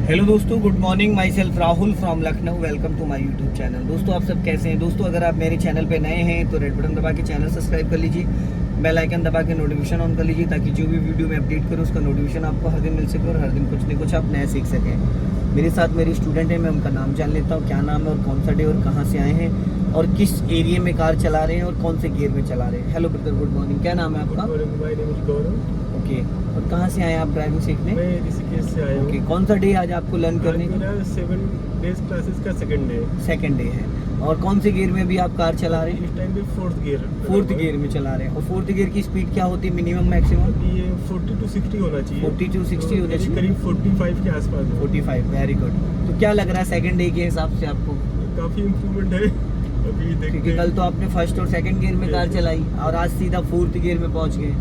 Hello दोस्तों, good morning. Myself Rahul from Lucknow. Welcome to my YouTube channel. दोस्तों, आप सब कैसे हैं? दोस्तों, अगर आप मेरे चैनल पे नए हैं तो रेड बटन दबा के चैनल सब्सक्राइब कर लीजिए, बेल आइकन दबा के नोटिफिकेशन ऑन कर लीजिए, ताकि जो भी वीडियो मैं अपडेट करूँ उसका नोटिफिकेशन आपको हर दिन मिल सके और हर दिन कुछ न कुछ आप नया सीख सकें। मेरे साथ मेरी स्टूडेंट है, मैं उनका नाम जान लेता हूँ, क्या नाम है और कौन सा डे और कहाँ से आए हैं और किस एरिया में कार चला रहे हैं और कौन से गियर में चला रहे हैं। Hello brother, good morning. क्या नाम है आपका? ओके, और कहाँ से आए हैं आप ड्राइविंग सीखने? मैं ऋषिकेश से आया हूँ। ओके, कौन सा डे आज आपको लर्न करने का? मेरा 7 डेज क्लासेस का सेकंड डे है। और कौन से गियर में अभी आप कार चला रहे हैं? इस टाइम पे फोर्थ गियर में चला रहे हैं। और फोर्थ गियर की स्पीड क्या होती है, मिनिमम मैक्सिमम? ये 40 to 60 होना चाहिए। 40 to 60 होना चाहिए। करीब 45 के आसपास है। 45, वेरी गुड। तो क्या लग रहा है सेकंड डे के हिसाब से आपको? काफी इम्प्रूवमेंट है अभी देखते हैं। क्योंकि कल तो आपने फर्स्ट और सेकंड गियर में कार चलाई और आज सीधा फोर्थ गियर में पहुंच गए।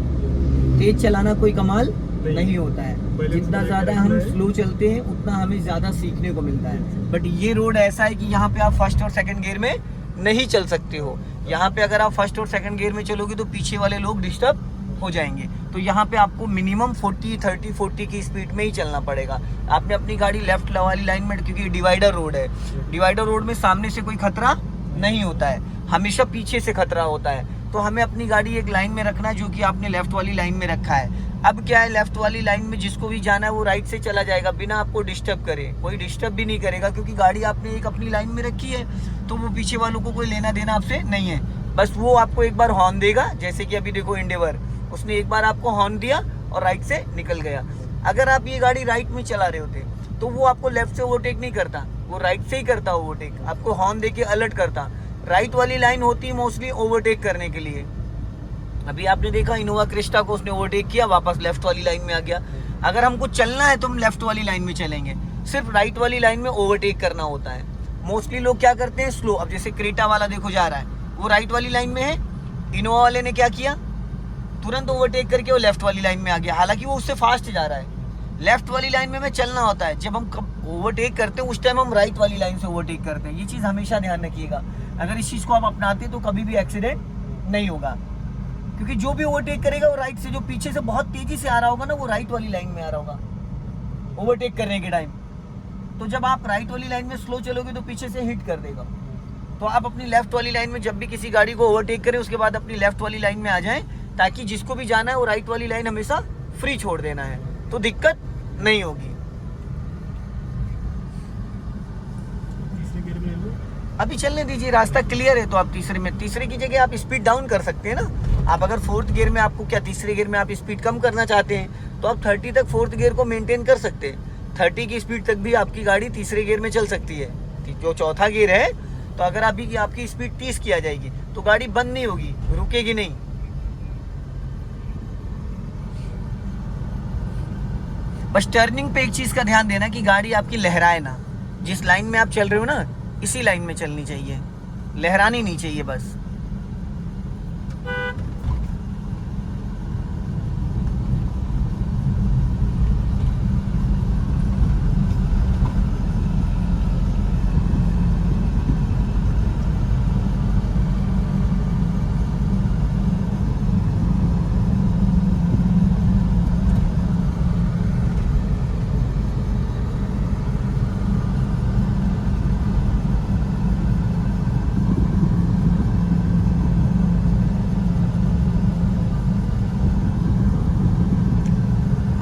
तेज चलाना कोई कमाल नहीं होता है। जितना ज्यादा हम स्लो चलते हैं उतना हमें ज्यादा सीखने को मिलता है। बट ये रोड ऐसा है कि यहाँ पे आप फर्स्ट और सेकंड गियर में नहीं चल सकते हो। यहाँ पे अगर आप फर्स्ट और सेकंड गियर में चलोगे तो पीछे वाले लोग डिस्टर्ब हो जाएंगे। तो यहाँ पे आपको मिनिमम 40 की स्पीड में ही चलना पड़ेगा। आपने अपनी गाड़ी लेफ्ट वाली लाइन में, क्योंकि डिवाइडर रोड है, डिवाइडर रोड में सामने से कोई खतरा नहीं होता है, हमेशा पीछे से खतरा होता है। तो हमें अपनी गाड़ी एक लाइन में रखना है, जो कि आपने लेफ्ट वाली लाइन में रखा है। अब क्या है, लेफ्ट वाली लाइन में जिसको भी जाना है वो राइट से चला जाएगा बिना आपको डिस्टर्ब करे। कोई डिस्टर्ब भी नहीं करेगा, क्योंकि गाड़ी आपने एक अपनी लाइन में रखी है, तो वो पीछे वालों को कोई लेना देना आपसे नहीं है। बस वो आपको एक बार हॉर्न देगा, जैसे कि अभी देखो एंडेवर, उसने एक बार आपको हॉर्न दिया और राइट से निकल गया। अगर आप ये गाड़ी राइट में चला रहे होते तो वो आपको लेफ्ट से ओवरटेक नहीं करता, वो राइट से ही करता ओवरटेक, आपको हॉर्न दे के अलर्ट करता। राइट वाली लाइन होती है मोस्टली ओवरटेक करने के लिए। अभी आपने देखा इनोवा क्रिस्टा को उसने ओवरटेक किया, वापस लेफ्ट वाली लाइन में आ गया। अगर हमको चलना है तो हम लेफ्ट वाली लाइन में चलेंगे, सिर्फ राइट वाली लाइन में ओवरटेक करना होता है। मोस्टली लोग क्या करते हैं, स्लो। अब जैसे क्रेटा वाला देखो जा रहा है, वो राइट वाली लाइन में है, इनोवा वाले ने क्या किया, तुरंत ओवरटेक करके वो लेफ्ट वाली लाइन में आ गया, हालांकि वो उससे फास्ट जा रहा है। लेफ्ट वाली लाइन में हमें चलना होता है। जब हम ओवरटेक करते हैं उस टाइम हम राइट वाली लाइन से ओवरटेक करते हैं। ये चीज़ हमेशा ध्यान रखिएगा। अगर इस चीज़ को आप अपनाते हैं तो कभी भी एक्सीडेंट नहीं होगा, क्योंकि जो भी ओवरटेक करेगा वो राइट से, जो पीछे से बहुत तेजी से आ रहा होगा ना, वो राइट वाली लाइन में आ रहा होगा ओवरटेक करने के टाइम। तो जब आप राइट वाली लाइन में स्लो चलोगे तो पीछे से हिट कर देगा। तो आप अपनी लेफ्ट वाली लाइन में जब भी किसी गाड़ी को ओवरटेक करें उसके बाद अपनी लेफ्ट वाली लाइन में आ जाएं, ताकि जिसको भी जाना है वो राइट वाली लाइन हमेशा फ्री छोड़ देना है, तो दिक्कत नहीं होगी। अभी चलने दीजिए, रास्ता क्लियर है। तो आप तीसरे की जगह आप स्पीड डाउन कर सकते हैं ना। आप अगर फोर्थ गियर में, आपको क्या तीसरे गियर में आप स्पीड कम करना चाहते हैं तो आप 30 तक फोर्थ गियर को मेंटेन कर सकते हैं। 30 की स्पीड तक भी आपकी गाड़ी तीसरे गियर में चल सकती है। जो चौथा गियर है, तो अगर आपकी स्पीड 30 की आ जाएगी तो गाड़ी बंद नहीं होगी, रुकेगी नहीं। बस टर्निंग पे एक चीज का ध्यान देना कि गाड़ी आपकी लहराए ना। जिस लाइन में आप चल रहे हो ना, इसी लाइन में चलनी चाहिए, लहरानी नहीं चाहिए बस।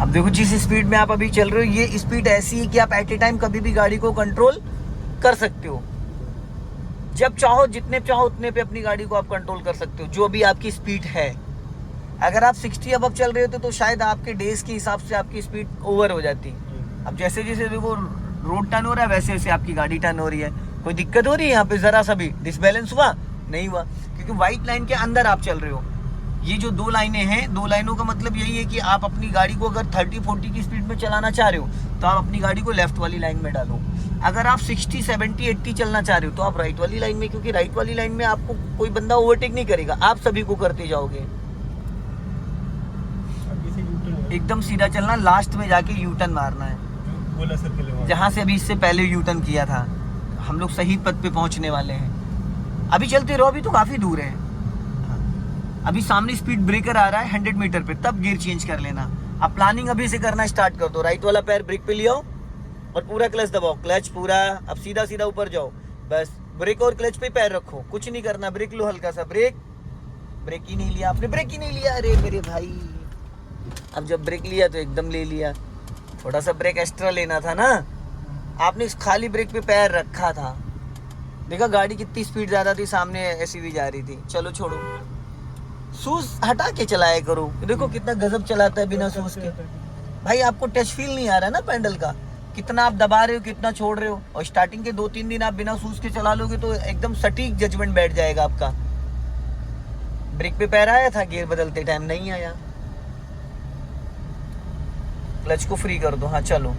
अब देखो, जिस स्पीड में आप अभी चल रहे हो, ये स्पीड ऐसी है कि आप एट ए टाइम कभी भी गाड़ी को कंट्रोल कर सकते हो। जब चाहो, जितने चाहो उतने पे अपनी गाड़ी को आप कंट्रोल कर सकते हो, जो भी आपकी स्पीड है। अगर आप 60 अबव चल रहे होते तो शायद आपके डेज के हिसाब से आपकी स्पीड ओवर हो जाती। अब जैसे जैसे देखो रोड टर्न हो रहा है, वैसे वैसे आपकी गाड़ी टर्न हो रही है। कोई दिक्कत हो रही है यहाँ पे? जरा सा भी डिसबैलेंस हुआ नहीं हुआ, क्योंकि व्हाइट लाइन के अंदर आप चल रहे हो। ये जो दो लाइनें हैं, दो लाइनों का मतलब यही है कि आप अपनी गाड़ी को अगर 30-40 की स्पीड में चलाना चाह रहे हो तो आप अपनी गाड़ी को लेफ्ट वाली लाइन में डालो। अगर आप 60, 70, 80 चलना चाह रहे हो तो आप राइट वाली लाइन में, क्योंकि राइट वाली लाइन में आपको कोई बंदा ओवरटेक नहीं करेगा, आप सभी को करते जाओगे। एकदम सीधा चलना, लास्ट में जाके यू टर्न मारना है, जहाँ से अभी इससे पहले यू टर्न किया था। हम लोग सही पथ पे पहुँचने वाले हैं। अभी चलते रहो, अभी तो काफ़ी दूर है। अभी सामने स्पीड ब्रेकर आ रहा है 100 मीटर पे, तब गियर चेंज कर लेना। अब प्लानिंग अभी से करना स्टार्ट कर दो। राइट वाला पैर ब्रेक पे ले आओ, और पूरा क्लच दबाओ, क्लच पूरा, अब सीधा सीधा ऊपर जाओ, बस ब्रेक और क्लच पे पैर रखो, कुछ नहीं करना, ब्रेक लो हल्का सा, ब्रेक ही नहीं लिया आपने, ब्रेक ही नहीं लिया, अरे मेरे भाई। अब जब ब्रेक लिया तो एकदम ले लिया, थोड़ा सा ब्रेक एक्स्ट्रा लेना था ना, आपने खाली ब्रेक पे पैर रखा था। देखा गाड़ी कितनी स्पीड ज्यादा थी, सामने एसयूवी जा रही थी। चलो छोड़ो, शूज हटा के चलाया करो, देखो कितना गजब चलाता है बिना शूज के। भाई आपको टच फील नहीं आ रहा ना पैडल का, कितना आप दबा रहे हो, कितना छोड़ रहे हो। और स्टार्टिंग के 2-3 दिन आप बिना शूज के चला लोगे तो एकदम सटीक जजमेंट बैठ जाएगा आपका। ब्रेक पे पैर आया था, गियर बदलते टाइम नहीं आया। क्लच को फ्री कर दो, हाँ चलो।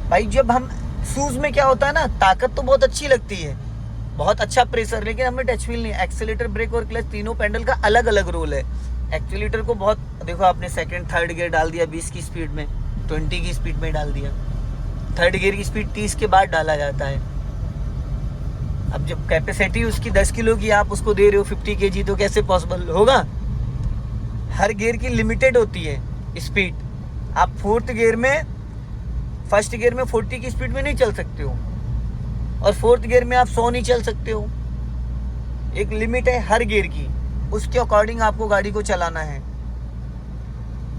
भाई जब हम शूज में क्या होता है ना, ताकत तो बहुत अच्छी लगती है, बहुत अच्छा प्रेशर, लेकिन हमें टच फील नहीं। एक्सीलेटर, ब्रेक और क्लच तीनों पैडल का अलग अलग रोल है। एक्सीलेटर को बहुत, देखो आपने सेकंड थर्ड गियर डाल दिया 20 की स्पीड में, 20 की स्पीड में डाल दिया। थर्ड गियर की स्पीड 30 के बाद डाला जाता है। अब जब कैपेसिटी उसकी 10 किलो की आप उसको दे रहे हो 50 kg, तो कैसे पॉसिबल होगा। हर गियर की लिमिटेड होती है स्पीड। आप फर्स्ट गियर में 40 की स्पीड में नहीं चल सकते हो, और फोर्थ गियर में आप 100 नहीं चल सकते हो। एक लिमिट है हर गियर की, उसके अकॉर्डिंग आपको गाड़ी को चलाना है।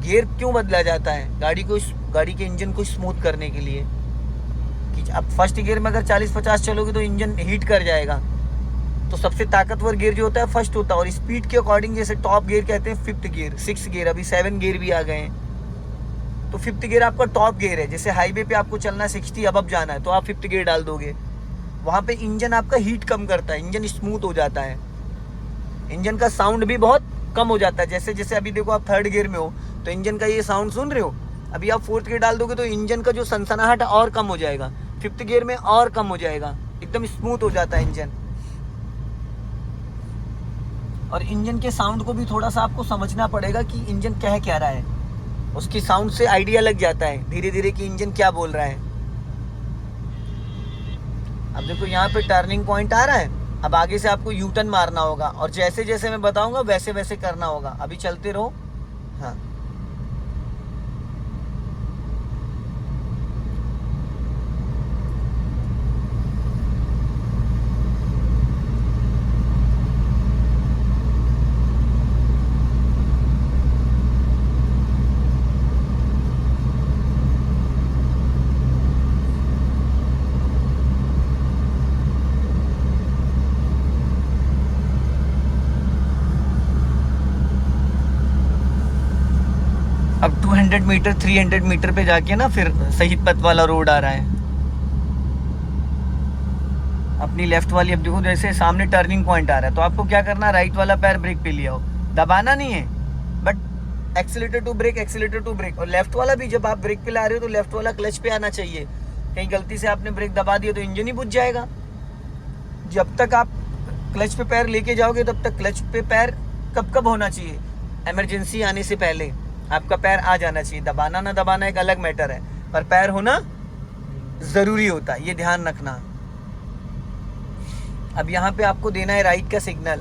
गियर क्यों बदला जाता है, गाड़ी के इंजन को स्मूथ करने के लिए। कि अब फर्स्ट गियर में अगर 40-50 चलोगे तो इंजन हीट कर जाएगा। तो सबसे ताकतवर गियर जो होता है फर्स्ट होता है, और स्पीड के अकॉर्डिंग जैसे टॉप गियर कहते हैं 5th गियर, 6th गियर, अभी 7 गियर भी आ गए हैं। तो 5th गियर आपका टॉप गियर है। जैसे हाईवे पे आपको चलना है 60 अब जाना है, तो आप 5th गियर डाल दोगे, वहाँ पे इंजन आपका हीट कम करता है, इंजन स्मूथ हो जाता है, इंजन का साउंड भी बहुत कम हो जाता है। जैसे जैसे अभी देखो आप थर्ड गियर में हो तो इंजन का ये साउंड सुन रहे हो, अभी आप 4th गियर डाल दोगे तो इंजन का जो सनसनाहट और कम हो जाएगा, 5th गियर में और कम हो जाएगा, एकदम स्मूथ हो जाता है इंजन। और इंजन के साउंड को भी थोड़ा सा आपको समझना पड़ेगा कि इंजन कह क्या रहा है, उसकी साउंड से आइडिया लग जाता है धीरे धीरे कि इंजन क्या बोल रहा है। अब देखो यहाँ पे टर्निंग पॉइंट आ रहा है, अब आगे से आपको यू टर्न मारना होगा, और जैसे जैसे मैं बताऊंगा वैसे वैसे करना होगा। अभी चलते रहो, हाँ। अब 200 मीटर 300 मीटर पे जाके ना फिर शहीद पथ वाला रोड आ रहा है, अपनी लेफ्ट वाली। अब देखो जैसे सामने टर्निंग पॉइंट आ रहा है, तो आपको क्या करना है, राइट वाला पैर ब्रेक पे लिया हो, दबाना नहीं है, but accelerator to brake, accelerator to brake. और लेफ्ट वाला भी जब आप ब्रेक पे ला रहे हो तो लेफ्ट वाला क्लच पे आना चाहिए। कहीं गलती से आपने ब्रेक दबा दिया तो इंजन ही बुझ जाएगा। जब तक आप क्लच पे पैर लेके जाओगे तब तक क्लच पे पैर कब होना चाहिए, इमरजेंसी आने से पहले आपका पैर आ जाना चाहिए। दबाना ना दबाना एक अलग मैटर है, पर पैर होना जरूरी होता है, ये ध्यान रखना। अब यहाँ पे आपको देना है राइट का सिग्नल,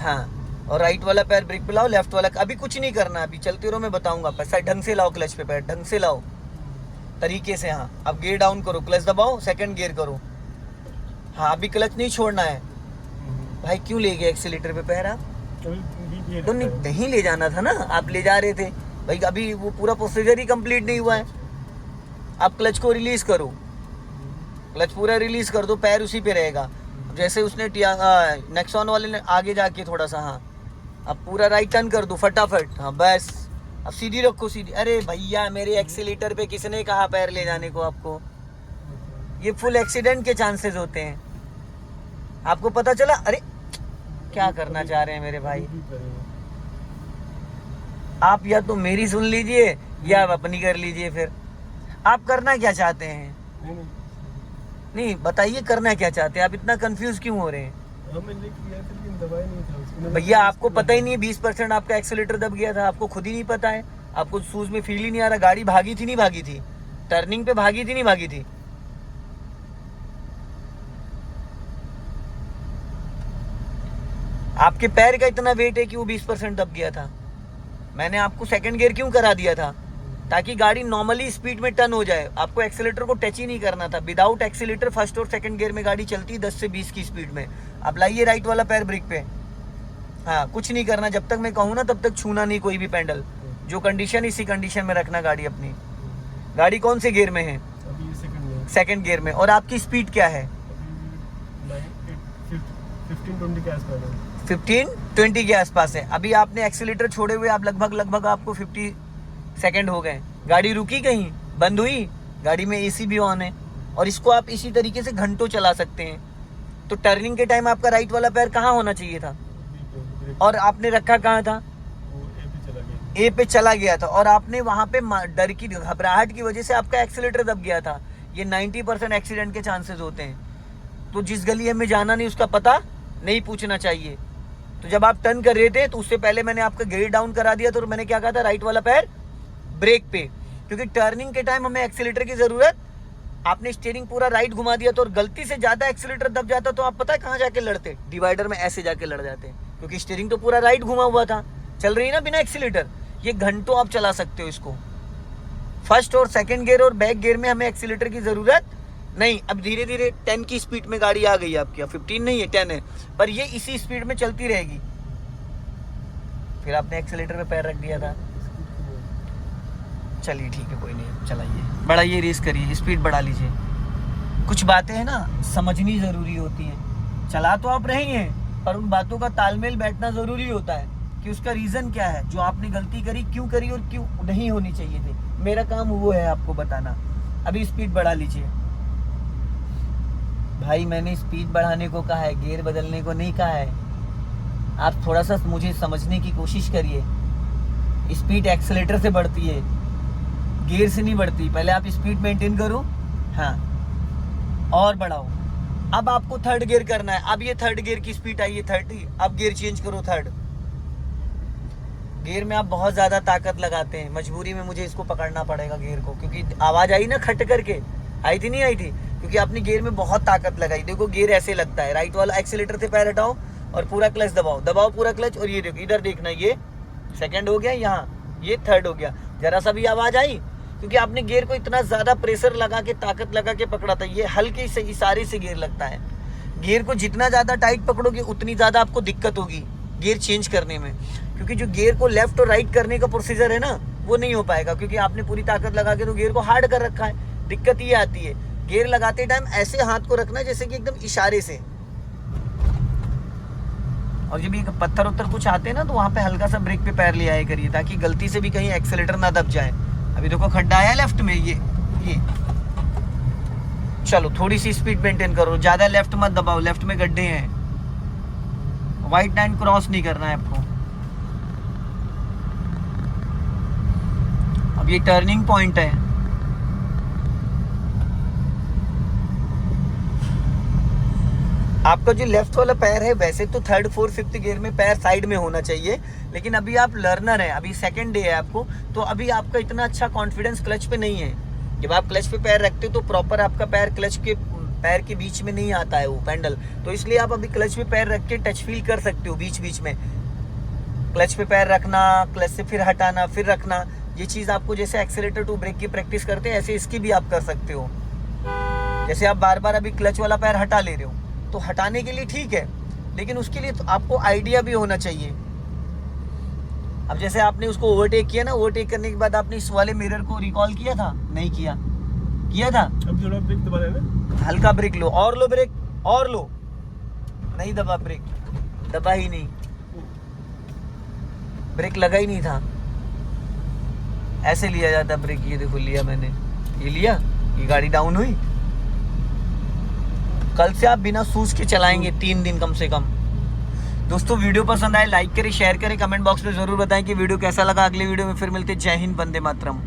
हाँ, और राइट वाला पैर ब्रेक पे लाओ, लेफ्ट वाला अभी कुछ नहीं करना, अभी चलते रहो, मैं बताऊंगा। पैसा ढंग से लाओ, क्लच पे पैर ढंग से लाओ, तरीके से। हाँ, अब गियर डाउन करो, क्लच दबाओ, सेकंड गियर करो। हाँ, अभी क्लच नहीं छोड़ना है। भाई क्यों ले गए एक्सीलेटर पे पैर आप? तो नहीं ले जाना था ना, आप ले जा रहे थे भाई, अभी वो पूरा प्रोसीजर ही कंप्लीट नहीं हुआ है। आप क्लच को रिलीज करो, क्लच पूरा रिलीज कर दो, पैर उसी पे रहेगा। जैसे उसने नेक्सॉन वाले ने आगे जाके थोड़ा सा, हाँ, अब पूरा राइट टर्न कर दो फटाफट, हाँ बस। अब सीधी रखो, सीधी। अरे भैया मेरे एक्सीलेटर पे किसने कहा पैर ले जाने को आपको? ये फुल एक्सीडेंट के चांसेस होते हैं। आपको पता चला, अरे क्या करना चाह रहे हैं मेरे भाई आप? या तो मेरी सुन लीजिए या आप अपनी कर लीजिए। फिर आप करना क्या चाहते हैं? नहीं बताइए, करना क्या चाहते हैं आप? इतना कंफ्यूज क्यों हो रहे हैं भैया? आपको पता ही नहीं है 20% आपका एक्सीलेटर दब गया था, आपको खुद ही नहीं पता है, आपको शूज में फील ही नहीं आ रहा। गाड़ी भागी थी नहीं भागी थी, टर्निंग पे भागी थी नहीं भागी थी? आपके पैर का इतना वेट है कि वो 20% दब गया था। मैंने आपको सेकंड गियर क्यों करा दिया था? ताकि गाड़ी नॉर्मली स्पीड में टर्न हो जाए। आपको एक्सीलेटर को टच ही नहीं करना था। विदाउट एक्सीलेटर फर्स्ट और सेकंड गियर में गाड़ी चलती 10 से 20 की स्पीड में। आप लाइए राइट वाला पैर ब्रेक पे। हाँ, कुछ नहीं करना, जब तक मैं कहूँ ना तब तक छूना नहीं कोई भी पैडल। जो कंडीशन इसी कंडीशन में रखना गाड़ी अपनी। गाड़ी कौन से गियर में है? अभी सेकंड गियर में। और आपकी स्पीड क्या है? 15-20 के आसपास है। 15-20 के आसपास है। अभी आपने एक्सीलेटर छोड़े हुए आप लगभग आपको 50 सेकंड हो गए। गाड़ी रुकी कहीं? बंद हुई? गाड़ी में एसी भी ऑन है। और इसको आप इसी तरीके से घंटों चला सकते हैं। तो टर्निंग के टाइम आपका राइट वाला पैर कहाँ होना चाहिए था? और आपने रखा कहाँ था? ए पे चला गया था। और आपने वहां पे डर की घबराहट की वजह से आपका एक्सीलेटर दब गया था। ये 90% एक्सीडेंट के चांसेस होते हैं। तो जिस गली में जाना नहीं उसका पता नहीं पूछना चाहिए। तो जब आप टर्न कर रहे थे तो उससे पहले मैंने आपका गियर डाउन करा दिया। तो मैंने क्या कहा था? राइट वाला पैर ब्रेक पे, क्योंकि टर्निंग के टाइम हमें एक्सीलेटर की जरूरत। आपने स्टीयरिंग पूरा राइट घुमा दिया तो और गलती से ज्यादा एक्सीलेटर दब जाता तो आप पता है कहाँ जाके लड़ते? डिवाइडर में ऐसे जाके लड़ जाते, क्योंकि स्टीयरिंग तो पूरा राइट घुमा हुआ था, चल रही है ना बिना एक्सीलेटर। ये घंटों आप चला सकते हो इसको। फर्स्ट और सेकंड गियर और बैक गियर में हमें एक्सीलेटर की जरूरत नहीं। अब धीरे धीरे 10 की स्पीड में गाड़ी आ गई है आपकी। 15 नहीं है, 10 है, पर ये इसी स्पीड में चलती रहेगी। फिर आपने एक्सीलेटर पे पैर रख दिया था। चलिए ठीक है, कोई नहीं, चलाइए, बढ़ाइए, रेस करिए, स्पीड बढ़ा लीजिए। कुछ बातें हैं ना समझनी जरूरी होती हैं। चला तो आप रहे हैं, पर उन बातों का तालमेल बैठना जरूरी होता है कि उसका रीजन क्या है, जो आपने गलती करी क्यों करी और क्यों नहीं होनी चाहिए थी। मेरा काम वो है आपको बताना। अभी स्पीड बढ़ा लीजिए। भाई मैंने स्पीड बढ़ाने को कहा है, गियर बदलने को नहीं कहा है। आप थोड़ा सा मुझे समझने की कोशिश करिए। स्पीड एक्सीलेटर से बढ़ती है, गियर से नहीं बढ़ती। पहले आप स्पीड मेंटेन करो, हाँ, और बढ़ाओ। अब आपको थर्ड गियर करना है। अब ये थर्ड गियर की स्पीड आई है 30, अब गियर चेंज करो थर्ड। गियर में आप बहुत ज्यादा ताकत लगाते हैं, मजबूरी में मुझे इसको पकड़ना पड़ेगा गियर को, क्योंकि आवाज आई ना खट करके, आई थी नहीं आई थी, क्योंकि आपने गियर में बहुत ताकत लगाई। देखो गियर ऐसे लगता है। राइट वाला एक्सीलेटर से पैर हटाओ और पूरा क्लच दबाओ, दबाओ पूरा क्लच। और ये देखो इधर देखना, ये सेकंड हो गया, यहाँ ये थर्ड हो गया। जरा सा भी आवाज आई क्योंकि आपने गियर को इतना ज्यादा प्रेशर लगा के ताकत लगा के पकड़ा था। ये हल्के से इशारे से गियर लगता है। गियर को जितना ज्यादा टाइट पकड़ोगे उतनी ज्यादा आपको दिक्कत होगी गियर चेंज करने में, क्योंकि जो गियर को लेफ्ट और राइट करने का प्रोसीजर है ना वो नहीं हो पाएगा, क्योंकि आपने पूरी ताकत लगा के तो गियर को हार्ड कर रखा है। दिक्कत ये आती है, गियर लगाते टाइम ऐसे हाथ को रखना जैसे कि एकदम इशारे से। और जब ये पत्थर उत्तर कुछ आते हैं ना तो वहां पे हल्का सा ब्रेक पे पैर ले आया करिए, ताकि गलती से भी कहीं एक्सीलेटर ना दब जाए। अभी देखो खड्डा आया लेफ्ट में, ये चलो थोड़ी सी स्पीड मेंटेन करो, ज्यादा लेफ्ट मत दबाओ, लेफ्ट में गड्ढे हैं। व्हाइट लाइन क्रॉस नहीं करना है आपको। अब ये टर्निंग पॉइंट है। आपका जो लेफ्ट वाला पैर है वैसे तो थर्ड फोर्थ फिफ्थ गियर में पैर साइड में होना चाहिए, लेकिन अभी आप लर्नर है, अभी सेकंड डे है आपको, तो अभी आपका इतना अच्छा कॉन्फिडेंस क्लच पे नहीं है। जब आप क्लच पे पैर रखते हो तो प्रॉपर आपका पैर क्लच के पैर के बीच में नहीं आता है वो पैडल, तो इसलिए आप अभी क्लच पे पैर रख के टच फील कर सकते हो बीच बीच में। क्लच पे पैर रखना, क्लच से फिर हटाना, फिर रखना, ये चीज़ आपको जैसे एक्सीलेटर टू ब्रेक की प्रैक्टिस करते हैं ऐसे इसकी भी आप कर सकते हो। जैसे आप बार बार अभी क्लच वाला पैर हटा ले रहे हो तो हटाने के लिए ठीक है, लेकिन उसके लिए तो आपको आइडिया भी होना चाहिए। अब जैसे आपने उसको ओवरटेक किया ना, ओवरटेक करने के बाद आपने इस वाले मिरर को रिकॉल किया था? नहीं किया, किया था? अब थोड़ा ब्रेक दबा लेना, हल्का ब्रेक लो, और लो ब्रेक, और लो। नहीं दबा ब्रेक, दबा ही नहीं, ब्रेक लगा ही नहीं था। ऐसे लिया जाता ब्रेक, ये देखो लिया मैंने, ये लिया, ये गाड़ी डाउन हुई। कल से आप बिना सूज के चलाएंगे 3 दिन कम से कम। दोस्तों वीडियो पसंद आए लाइक करें, शेयर करें, कमेंट बॉक्स में जरूर बताएं कि वीडियो कैसा लगा। अगले वीडियो में फिर मिलते हैं। जय हिंद, वंदे मातरम।